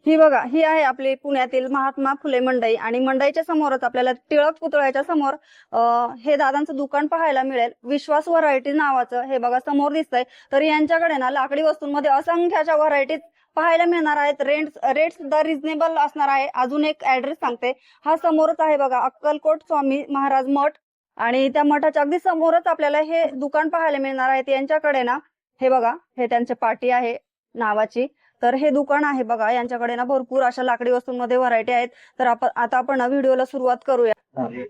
ही बघा, ही आहे आपली पुण्यातील महात्मा फुले मंडई आणि मंडईच्या समोरच आपल्याला टिळक पुतळ्याच्या समोर हे दादांचं दुकान पाहायला मिळेल. विश्वास व्हरायटी नावाचं हे बघा समोर दिसतंय. तर यांच्याकडे ना लाकडी वस्तूंमध्ये असंख्याच्या व्हरायटीज पाहायला मिळणार आहेत. रेट सुद्धा रिझनेबल असणार आहे. अजून एक ऍड्रेस सांगते, हा समोरच आहे बघा अक्कलकोट स्वामी महाराज मठ आणि त्या मठाच्या अगदी समोरच आपल्याला हे दुकान पाहायला मिळणार आहे. यांच्याकडे ना हे बघा, हे त्यांचे पाटी आहे नावाची. तर हे दुकान आहे बघा, यांच्याकडे ना भरपूर अशा लाकडी वस्तूंमध्ये व्हरायटी आहेत. तर आता आपण व्हिडिओला सुरुवात करूया.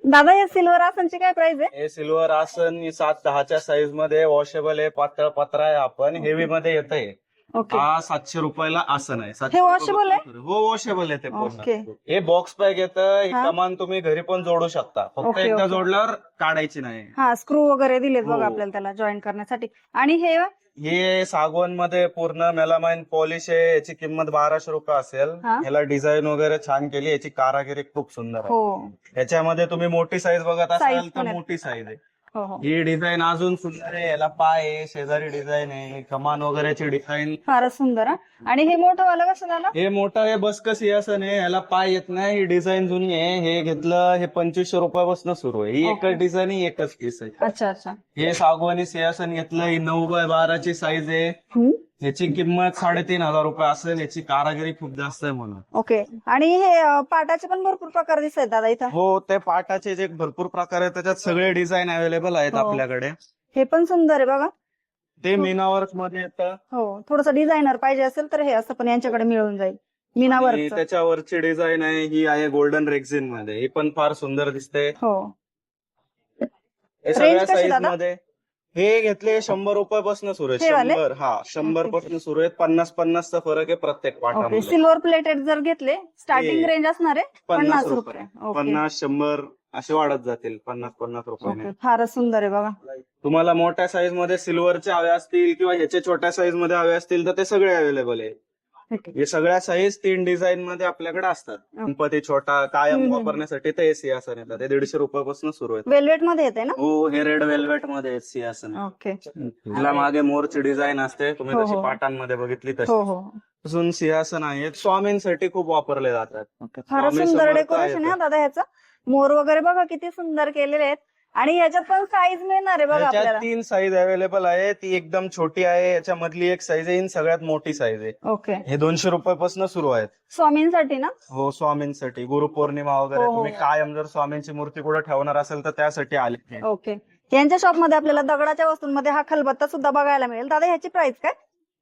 दादा, या सिल्वर आसनची काय प्राइस आहे? हे सिल्वर आसन 7-10च्या साईज मध्ये वॉशेबल आहे, पातळ पत्रा आहे. आपण हेवी मध्ये येतंय. ओके, हा 700 रुपयाला आसन आहे. 700 हे वॉशेबल आहे? हो, वॉशेबल आहे ते ओके. पूर्ण. हे बॉक्स पॅक येतं. ही हा. कमान तुम्ही घरी पण जोडू शकता, फक्त ओके, एकदा ओके. जोडल्यावर काढायची नाही. हा, स्क्रू वगैरे दिलेत हो. बघा आपल्याला त्याला जॉईन करण्यासाठी. आणि हे सागवान मध्ये पूर्ण मेलामाइन पॉलिश आहे. याची किंमत 1200 रुपये असेल. हा. ह्याला डिझाईन वगैरे छान केली. याची कारागिरी खूप सुंदर आहे. हो याच्यामध्ये तुम्ही मोठी साईज बघत Size असाल पण तर आहे. मोठी साईज आहे. हो हो, ही डिझाईन अजून सुंदर आहे. याला पाय आहे, शेजारी डिझाईन आहे, कमान वगैरेची डिझाईन. फारच सुंदर. आणि हे मोठं वाला कसं झालं? हे मोठं आहे बसकस सिंहासन आहे. याला पाय येत नाही. ही डिझाईन जुनी आहे. हे घेतलं, हे 2500 रुपयापासून सुरू आहे. ही ओके. एकच डिझाईन आहे, एकच पीस आहे. अच्छा अच्छा. हे सागवानी सिंहासन घेतलं. ही 9x12ची साईज आहे. हम्म. याची किंमत 3500 रुपये असेल. याची कारागिरी खूप जास्त आहे म्हणून. ओके. आणि हे पाटाचे पण भरपूर प्रकार दिसत आहेत दादा इथं. हो, ते पाटाचे जे भरपूर प्रकार आहेत त्याच्यात सगळे डिझाईन अवेलेबल आहेत हो. आपल्याकडे. हे पण सुंदर आहे बघा. ते मीना वर्क मध्ये येतं. हो, थोडस डिझायनर पाहिजे असेल तर हे असं पण यांच्याकडे मिळून जाईल. मीना आणि वर्क. त्याच्यावरची डिझाईन आहे ही आहे गोल्डन रेक्झिन मध्ये. ही पण फार सुंदर दिसते. हो. हे सगळ्या Range कशी साईज दादा? मध्ये. हे घेतले 100 रुपयापासून सुरू आहे. हे वाले? 100, हा 100 पासून सुरू आहेत. 50-50चा फरक आहे प्रत्येक ओके. पाठामध्ये. सिल्वर प्लेटेड जर घेतले स्टार्टिंग हे रेंज असणार आहे 50 रुपये. ओके. 50-100 असे वाढत जातील 50-50 रुपयाने. ओके, फारच सुंदर आहे बघा. तुम्हाला मोठ्या साईज मध्ये सिल्वरचे हवे असतील किंवा ह्याचे छोट्या साईज मध्ये हवे असतील तर ते सगळे अवेलेबल आहे. ओके. हे सगळ्या साईज 3 डिझाईन मध्ये आपल्याकडे असतात. गणपती छोटा कायम वापरण्यासाठी ते सिंहासन येतात. ते 150 रुपयापासून सुरू आहेत. वेल्वेट मध्ये येते ना? हो, हे रेड वेल्वेट मध्ये आहेत सिंहासन. ओके. तिला मागे मोरची डिझाईन असते. तुम्ही हो, तशी हो. पाटांमध्ये बघितली हो तशी. हो. अजून सिंहासन आहेत. स्वामींसाठी खूप वापरले जातात. फारच स्वामी सुंदर समर्थ डेकोरेशन आहे आहेत. हा दादा ह्याचं. मोर वगैरे बघा किती सुंदर केलेले आहेत. आणि ह्याच्यात पण साईज मिळणार आहे बघा याच्यात आपल्याला. 3 साईज अवेलेबल आहे. ती एकदम छोटी आहे. याच्यामधली एक साईज आहे, ही सगळ्यात मोठी साईज आहे. ओके. हे 200 रुपयापासून सुरू आहेत. स्वामींसाठी ना? हो, स्वामींसाठी गुरुपौर्णिमा वगैरे हो, हो. तुम्ही कायम जर स्वामींची मूर्ती कुठे ठेवणार असेल तर त्यासाठी आले. ओके. यांच्या शॉप मध्ये आपल्याला दगडाच्या वस्तूंमध्ये हा खलबत्ता सुद्धा बघायला मिळेल. दादा ह्याची प्राइस काय?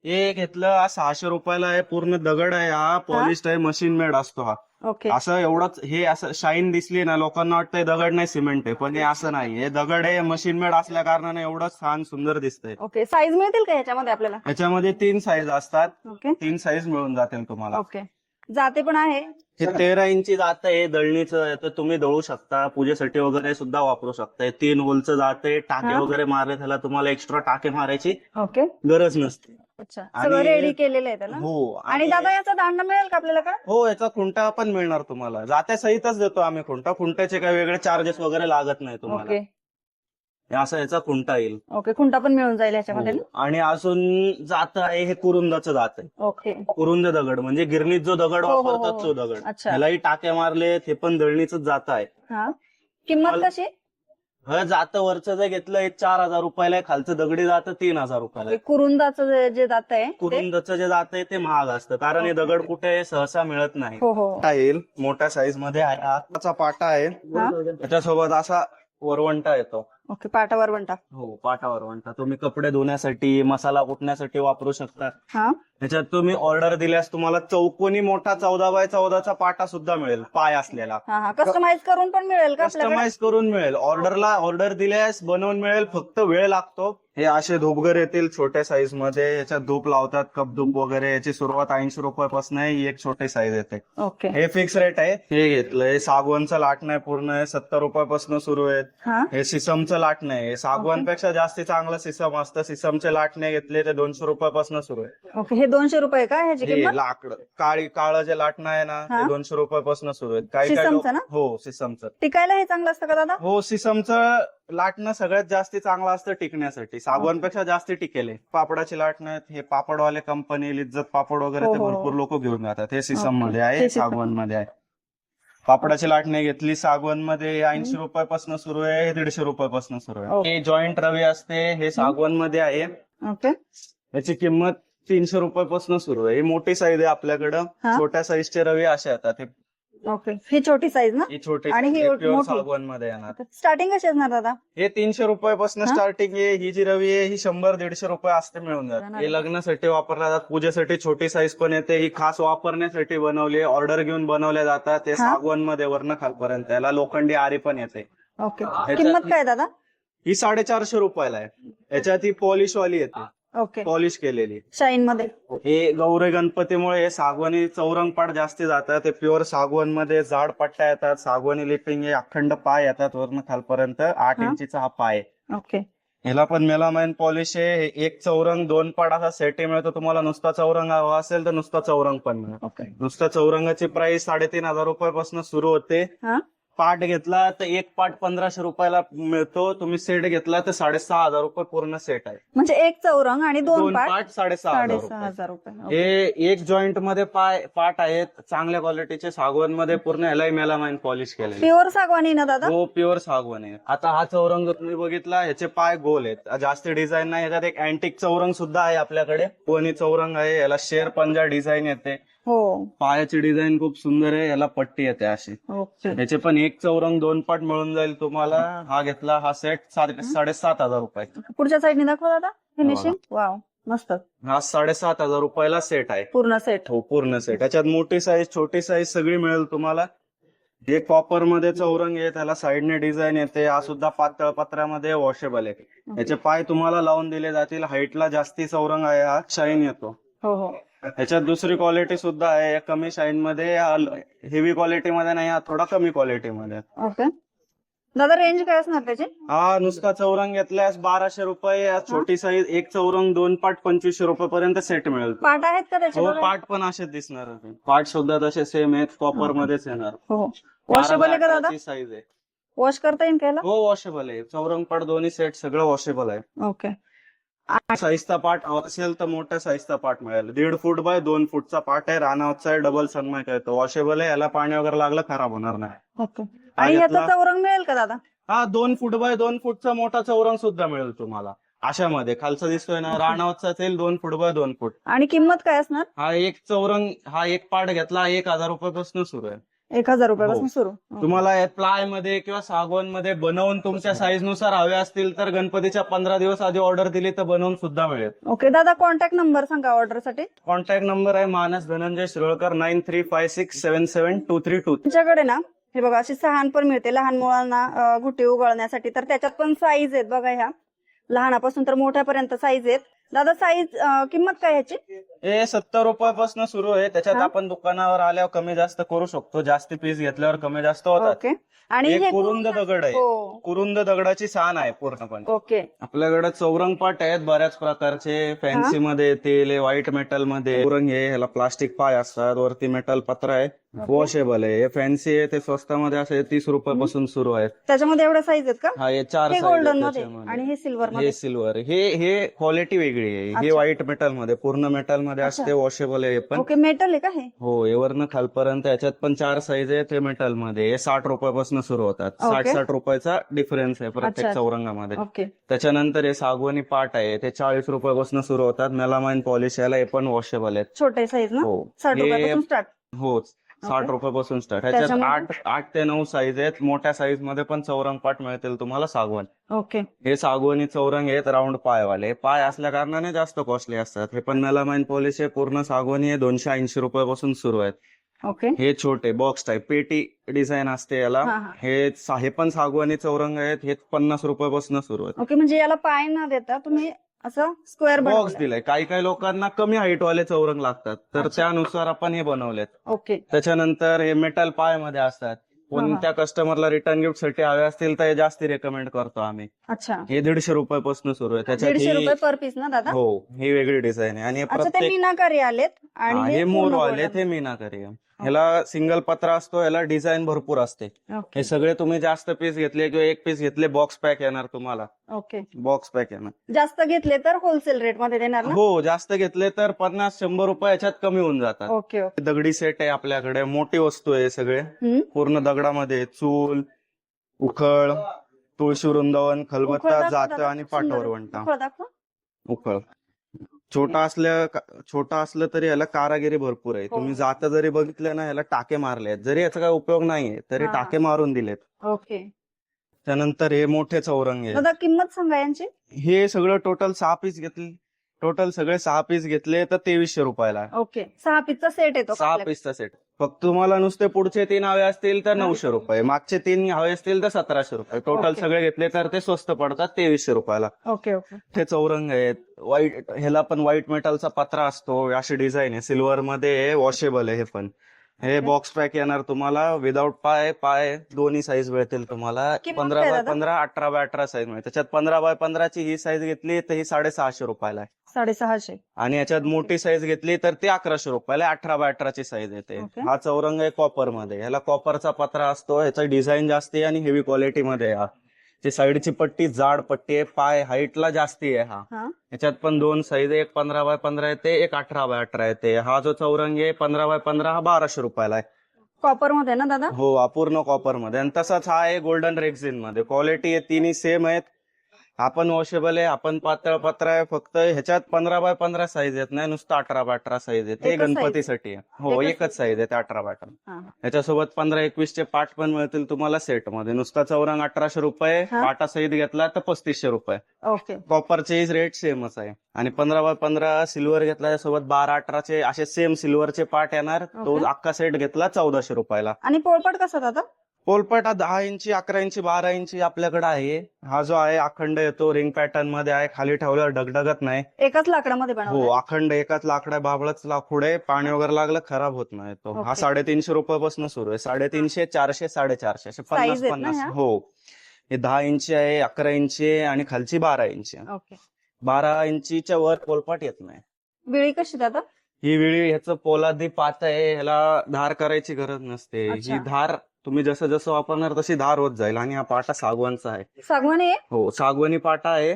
हे घेतलं, हा 600 रुपयाला आहे. पूर्ण दगड आहे. हा पॉलिश आहे, मशीन मेड असतो हा. ओके. असं एवढंच हे असं शाईन दिसली ना लोकांना वाटतं हे दगड नाही सिमेंट आहे, पण हे असं नाही. हे दगड आहे, मशीन मेड असल्या कारणाने एवढं छान सुंदर दिसतंय. ओके. साईज मिळतील का ह्याच्यामध्ये आपल्याला? याच्यामध्ये 3 साईज असतात. ओके. 3 साईज मिळून जातील तुम्हाला. ओके. जाते पण आहे. हे 13 इंची जात आहे दळणीचं. तर तुम्ही दळू शकता, पूजेसाठी वगैरे सुद्धा वापरू शकता. 3 होलचं जात आहे. टाके हा. वगैरे मारले त्याला तुम्हाला एक्स्ट्रा टाके मारायची ओके. गरज नसते. अच्छा, आणि- सगळं रेडी केलेलं आहे त्याला. हो. आणि दादा याचा दांडा मिळेल का आपल्याला? का हो, याचा खुंटा पण मिळणार तुम्हाला. जात्या सहितच देतो आम्ही खुंटा. खुंट्याचे काही वेगळे चार्जेस वगैरे लागत नाही तुम्हाला. ओके. हे असं याचा खुंटा येईल. ओके. खुंटा पण मिळून जाईल ह्याच्यामध्ये ना? हो. आणि अजून जात आहे हे कुरुंदाचं जात आहे. ओके. कुरुंद दगड म्हणजे गिरणीत जो दगड हो, हो, वापरतात हो. तो दगड. अच्छा. ह्यालाही टाके मारले. हे पण दळणीच जात आहे. हा. किंमत कशी? हे जात वरचं जे घेतलं हे 4000 रुपयाला आहे. खालचं दगडी जात 3000 रुपयाला आहे. कुरुंदाचं जे जात आहे ते? कुरुंदाचं जे जात आहे ते महाग असतं, कारण हे दगड कुठे सहसा मिळत नाही. हो हो. पाटा येईल, मोठ्या साईज मध्ये आहे. आताचा पाटा आहे. हा. त्याच्यासोबत असा वरवंटा येतो. ओके. पाटावर बनता. हो, पाटा वरवंटा तुम्ही कपडे धुण्यासाठी, मसाला कुटण्यासाठी वापरू शकता. हा. त्याच्यात तुम्ही ऑर्डर दिल्यास तुम्हाला चौकोनी मोठा 14x14चा पाटा सुद्धा मिळेल, पाय असलेला. हा हा. कस्टमाइज करून पण मिळेल का आपल्याकडे? कस्टमाइज करून मिळेल. ऑर्डर दिल्यास बनवून मिळेल, फक्त वेळ लागतो. हे असे धूपघर येतील छोट्या साईज मध्ये. याच्यात धूप लावतात, कप धूप वगैरे. याची सुरुवात 80 रुपयापासून आहे. ही एक छोटी साईज येते. ओके. हे फिक्स रेट आहे. हे घेतलंय सागवानचं लाटणं आहे पूर्ण, 70 रुपयापासून सुरू आहेत. हा. हे सिसमचं सिसमचं लाटणं आहे. सागवानपेक्षा जास्ती चांगलं सिसम असतं. सिसमचे लाटणे घेतले ते 200 रुपयापासून सुरू आहे. ओके, हे 200 रुपये का ह्याची हे किंमत? लाकड काळं जे लाटणं आहे ना हा. ते 200 रुपयापासून सुरू आहेत. काही काही सिसमचं ना? हो सिसमचं. टिकायला हे चांगलं असतं का दादा? हो सिसमचं लाटणं सगळ्यात जास्ती चांगलं असतं टिकण्यासाठी. सागवानपेक्षा जास्ती टिकेल हे. पापडाची लाटणं आहेत. हे पापडवाले कंपनी लिज्जत पापड वगैरे हो, ते हो, भरपूर हो. लोक घेऊन जातात. हे सिसम ओके. मध्ये हे आहे, सिसम. सागवान मध्ये आहे. पापडाची लाटणे घेतली सागवान मध्ये 80 रुपयापासून सुरू आहे. 150 रुपयापासून सुरू आहे. ओके. हे जॉईंट रवी असते हे सागवान मध्ये आहे. ओके. याची किंमत 300 रुपयापासून सुरू आहे. ही मोठी साईज आहे आपल्याकडं. हा. छोट्या साईजचे रवी असे येतात. हे ओके, ही छोटी साईज ना? ही छोटी आणि ही प्युअर मोठी? सागवान मध्ये येणार. स्टार्टिंग कशी असणार दादा? हे 300 रुपयापासून हा? स्टार्टिंग आहे. ही जी रवी आहे ही 100-150 रुपये असते मिळून जातात. हे लग्नासाठी वापरल्या जातात. पूजेसाठी छोटी साईज पण येते. ही खास वापरण्यासाठी बनवली आहे. ऑर्डर घेऊन बनवल्या जातात. ते सागवान मध्ये वर्ण खालपर्यंत. याला लोखंडी आरी पण येते. ओके, किंमत काय दादा? ही 450 रुपयाला आहे. याच्यात ही पॉलिश वाली येते. ओके, पॉलिश केलेली. शाईन मध्ये. हे गौरी गणपतीमुळे हे सागवानी चौरंगपाट जास्ती जातात. ते प्युअर सागवान मध्ये जाड पट्ट्या येतात. सागवानी लिपिंग हे अखंड पाय येतात वर्ण खालपर्यंत. 8 हा? इंचीचा हा पाय आहे. ओके. ह्याला पण मेलामाइन पॉलिश आहे. हे एक चौरंग 2 पाट असा सेट मिळतो. तुम्हाला नुसता चौरंग हवा असेल तर नुसता चौरंग पण मिळेल. ओके. नुसता चौरंगाची प्राइस 3,500 रुपयापासून सुरू होते. हा? पाट घेतला तर एक पाट 1500 रुपयाला मिळतो. तुम्ही सेट घेतला तर 6,500 रुपये पूर्ण सेट आहे. म्हणजे एक चौरंग आणि 2 2 पाट पाट 6,500 रुपये. 6,500 रुपये. ओके. हे एक जॉईंट मध्ये पाट आहेत चांगल्या क्वालिटीचे सागवान मध्ये. पूर्ण ह्यालाही मेलामाइन पॉलिश केलेले. प्युअर सागवानी ना दादा? हो प्युअर सागवान आहे. आता हा चौरंग तुम्ही बघितला ह्याचे पाय गोल आहेत. जास्त डिझाईन नाही. ह्याच्यात एक अँटिक चौरंग सुद्धा आहे आपल्याकडे. कोणी चौरंग आहे. याला शेर पंजा डिझाईन येते. हो. पायाची डिझाईन खूप सुंदर आहे. याला पट्टी येते अशी. ओके. याचे पण एक चौरंग 2 पाट मिळून जाईल तुम्हाला. हा घेतला हा सेट 7,500 रुपये. पुढच्या साईडने दाखवा दादा फिनिशिंग. वाव, मस्त. हा 7,500 रुपयाला सेट आहे. पूर्ण सेट. हो पूर्ण सेट. याच्यात मोठी साईज छोटी साईज सगळी मिळेल तुम्हाला. हे कॉपर मध्ये चौरंग आहे. त्याला साईडने डिझाईन येते. हा सुद्धा पातळ पत्र्यामध्ये वॉशेबल आहे. याचे पाय तुम्हाला लावून दिले जातील. हाईटला जास्ती चौरंग आहे. हा शाईन येतो. हो हो. ह्याच्यात दुसरी क्वालिटी सुद्धा आहे. या कमी शाईन मध्ये हेवी क्वालिटी मध्ये नाही. हा थोडा कमी क्वालिटी मध्ये. ओके दादा, रेंज काय असणार त्याची? हा नुसता चौरंग घेतल्यास 1,200 रुपये. छोटी साईज एक चौरंग 2 पाट 2,500 रुपयापर्यंत सेट मिळेल. पाट आहेत का त्याचे? हो बघा. पाट पण असेच दिसणार. पाट सुद्धा तसे सेम आहेत. कॉपर मध्येच येणार. हो. वॉशेबल आहे का दादा? साईज आहे. वॉश करता येईल कायला? हो वॉशेबल आहे. चौरंग पाट दोन्ही सेट सगळं वॉशेबल आहे. ओके. साईजचा पाट असेल तर मोठ्या साईजचा पाट मिळेल. 1.5 फूट बाय 2 फूटचा पाट आहे. रानावरचा आहे. डबल सनमाइक आहे. तो वॉशेबल आहे. याला पाणी वगैरे लागलं खराब होणार नाही. ओके. आणि याचा चौरंग मिळेल का दादा? हा 2 फूट बाय 2 फूटचा मोठा चौरंग सुद्धा मिळेल तुम्हाला. अशामध्ये खालचा दिसतोय ना रानावरचा असेल 2 फूट बाय 2 फूट. आणि किंमत काय असणार? हा एक चौरंग हा एक पाट घेतला 1,000 रुपयापासून सुरू आहे. 1,000 रुपयापासून हो. सुरू. तुम्हाला प्लाय मध्ये किंवा सागवान मध्ये बनवून तुमच्या साईज नुसार हवे असतील तर गणपतीच्या 15 दिवस आधी ऑर्डर दिली तर बनवून सुद्धा मिळेल. ओके दादा, कॉन्टॅक्ट नंबर सांगा ऑर्डर साठी. कॉन्टॅक्ट नंबर आहे मानस धनंजय शिरोळकर 9356772322. तुमच्याकडे ना हे बघा अशी सहान पण मिळते लहान मुलांना घुटी उगळण्यासाठी. तर त्याच्यात पण साईज आहेत बघा. ह्या लहानापासून तर मोठ्यापर्यंत साईज आहेत. दादा साईज किंमत काय ह्याची? हे 70 रुपयापासून सुरू आहे. त्याच्यात हा? आपण दुकानावर आल्यावर कमी जास्त करू शकतो. जास्ती पीस घेतल्यावर कमी जास्त होतात. ओके. आणि एक हे कुरुंद दगड आहे. हो. कुरुंद दगडाची सान आहे पूर्णपणे. ओके. आपल्याकडे चौरंग पाट आहेत बऱ्याच प्रकारचे. फॅन्सी मध्ये येतील, व्हाईट मेटल मध्ये. चौरंग हे ह्याला प्लास्टिक पाय असतात. वरती मेटल पत्र आहे. वॉशेबल आहे. हे फॅन्सी आहे. ते स्वस्तामध्ये असे 30 रुपयापासून सुरू आहे. त्याच्यामध्ये एवढ्या साईज आहेत का? हा हे 4 हे साईज गोल्डन मध्ये आणि हे सिल्वर मध्ये. हे सिल्वर. हे क्वालिटी वेगळी आहे. हे व्हाईट मेटल मध्ये पूर्ण मेटल मध्ये असते. वॉशेबल आहे पण. ओके. मेटल आहे का हे? हो वरनं खालपर्यंत. याच्यात पण 4 साईज आहेत. हे मेटल मध्ये. हे 60 रुपयापासून सुरू होतात. 60-60 रुपयाचा डिफरन्स आहे प्रत्येक अच्छा. चौरंगामध्ये. ओके. त्याच्यानंतर हे सागवानी पाट आहे. ते 40 रुपयापासून सुरू होतात. मेलामाइन पॉलिश याला हे पण वॉशेबल आहेत. छोटे साईज ना? हो 60 हे रुपयापासून स्टार्ट. हो 60 रुपयापासून स्टार्ट. ह्याच्यात त्याच्यामध्ये? 8 ते 9 साईज आहेत. मोठ्या साईज मध्ये पण चौरंग पाट मिळतील तुम्हाला सागवान. ओके. हे सागवानी चौरंग आहेत राऊंड पायवाले. पाय असल्या कारणाने जास्त कॉस्टली असतात. हे पण मेलामाइन पॉलिश आहे. पूर्ण सागवानी आहे. 280 रुपयापासून सुरू आहेत. ओके. हे छोटे बॉक्स टाईप पेटी डिझाईन असते याला. हा, हा. हे पण सागवानी चौरंग आहेत. हे 50 रुपयापासून सुरू आहेत. ओके. म्हणजे याला पाय न देता तुम्ही असं स्क्वेअर बॉक्स बनवलंय. दिलाय. काही लोकांना कमी हाईट वाले चौरंग लागतात तर त्यानुसार आपण हे बनवलेत. ओके. त्याच्यानंतर हे मेटल पाय मध्ये असतात. कोणत्या कस्टमरला रिटर्न गिफ्ट साठी हवे असतील तर हे जास्ती रेकमेंड करतो आम्ही. अच्छा, हे 150 रुपयापासून सुरू आहे. त्याच्यात 150 रुपये ही पर पीस ना दादा? हो ही वेगळी डिझाईन आहे आणि हे अच्छा, ते प्रत्येक मीनाकारी आलेत आणि हा, हे हे पूर्ण मोर golden. आले ते मीनाकारी आहे. ह्याला सिंगल पत्रा असतो, ह्याला डिझाईन भरपूर असते. ओके हे सगळे तुम्ही जास्त पीस घेतले किंवा एक पीस घेतले बॉक्स पॅक येणार तुम्हाला. ओके. बॉक्स पॅक येणार. जास्त घेतले तर होलसेल रेट मध्ये देणार ना? हो जास्त घेतले तर 50-100 रुपये याच्यात कमी होऊन जातात. Okay okay. दगडी सेट आहे आपल्याकडे, मोठी वस्तू आहे सगळे हम्म. पूर्ण दगडामध्ये. चूल, उखळ, तुळशी वृंदावन, उखळ खलबत्ता, दाखवा जात दादा. आणि सुंदर. पाटावर वंटा. उखळ दाखवा. उखळ छोटा असलं तरी याला कारागिरी भरपूर आहे. हो. तुम्ही जाता जरी बघितले ना, याला टाके मारले आहेत. जरी याचा काही उपयोग नाहीये तरी हा. टाके मारून दिलेत. ओके त्यानंतर हे मोठे चौरंग आहे. दादा, किंमत सांगा यांची. हे सगळं टोटल 6 पीस घेतले. टोटल सगळे 6 पीस घेतले तर 2300 रुपयाला आहे. ओके, 6 पीसचा सेट येतो का 6 आपल्याकडे? पीसचा सेट. फक्त तुम्हाला नुसते पुढचे 3 हवे असतील तर 900 रुपये, मागचे 3 हवे असतील तर 1700 रुपये. Total okay. सगळे घेतले तर ते स्वस्त पडतात 2300 रुपयाला. Okay okay. ते चौरंग आहेत. व्हाईट, ह्याला पण व्हाईट मेटलचा पत्रा असतो. अशी डिझाईन आहे. सिल्वर मध्ये वॉशेबल आहे हे पण. हे ओके. बॉक्स पॅक येणार तुम्हाला. विदाउट पाय दोन्ही साईज मिळतील तुम्हाला. किंमत 15 काय बाय दादा? 15, 18 बाय 18 साईज मिळेल. त्याच्यात 15 बाय 15 ची ही साईज घेतली तर ही 650 रुपयाला आहे. 650. आणि याच्यात मोठी साईज घेतली तर ती 1100 रुपयाला 18 बाय 18 ची साईज येते. ओके. हा चौरंग आहे कॉपर मध्ये. ह्याला कॉपरचा पत्रा असतो. ह्याचा डिझाईन जास्ती आहे आणि हेवी क्वालिटी मध्ये आहे. ती साईडची पट्टी जाड पट्टी आहे. पाय हाईटला जास्ती आहे. हा. याच्यात पण 2 साईज आहे. एक 15 बाय 15 येते, एक 18 बाय 18 येते. हा जो चौरंग आहे 15 बाय 15 हा 1200 रुपयाला आहे. कॉपर मध्ये ना दादा? हो अपूर्ण कॉपर मध्ये. आणि तसाच हा आहे गोल्डन रेक्झिन मध्ये. क्वालिटी आहे तिन्ही सेम आहेत. आपण वॉशेबल आहे, आपण पातळ पत्रा आहे. फक्त ह्याच्यात 15 बाय 15 साईज येत नाही, नुसतं 18 बाय 18 साईज येते. एकच size गणपतीसाठी आहे. हो एकच एकच साईज आहे 18 बाय 18. हा. याच्यासोबत 15-21 चे पाट पण मिळतील तुम्हाला सेट मध्ये. नुसता चौरंग 1800 रुपये, हा. पाटा सहित घेतला तर 3500 रुपये. ओके कॉपरचे रेट सेमच आहे. आणि 15 बाय 15 सिल्वर घेतला त्यासोबत 12-18 चे असे सेम सिल्वरचे पाट येणार. तो ओके. अख्खा सेट घेतला 1400 रुपयाला. आणि पोळपाट कसा दादा? पोलपाट हा 10 इंची, 11 इंची, 12 इंची आपल्याकडे आहे. हा जो आहे अखंड येतो, रिंग पॅटर्न मध्ये आहे. खाली ठेवल्यावर डगडगत नाही. एकाच लाकडामध्ये हो बनवला? अखंड एकाच लाकडा, बाबळच लाकूड आहे. पाणी वगैरे लागलं खराब होत नाही तो. हा ओके. 350 रुपयापासून सुरू आहे. 350, 400, 450 असे Size आहेत ना 50-50. ह्या? हो हे 10 इंची आहे, 11 इंची आहे आणि खालची 12 इंची आहे. ओके. 12 इंचीच्या वर पोलपाट येत नाही. विळी कशी दादा? ही विळी ह्याचं पोलादी पात आहे. ह्याला धार करायची गरज नसते. अच्छा. ही धार तुम्ही जसं जसं वापरणार तशी धार होत जाईल. आणि हा पाटा सागवानचा आहे. सागवानी आहे? हो सागवानी पाटा आहे.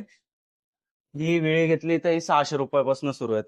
ही विळी घेतली तर ही 600 रुपयापासून सुरू आहे.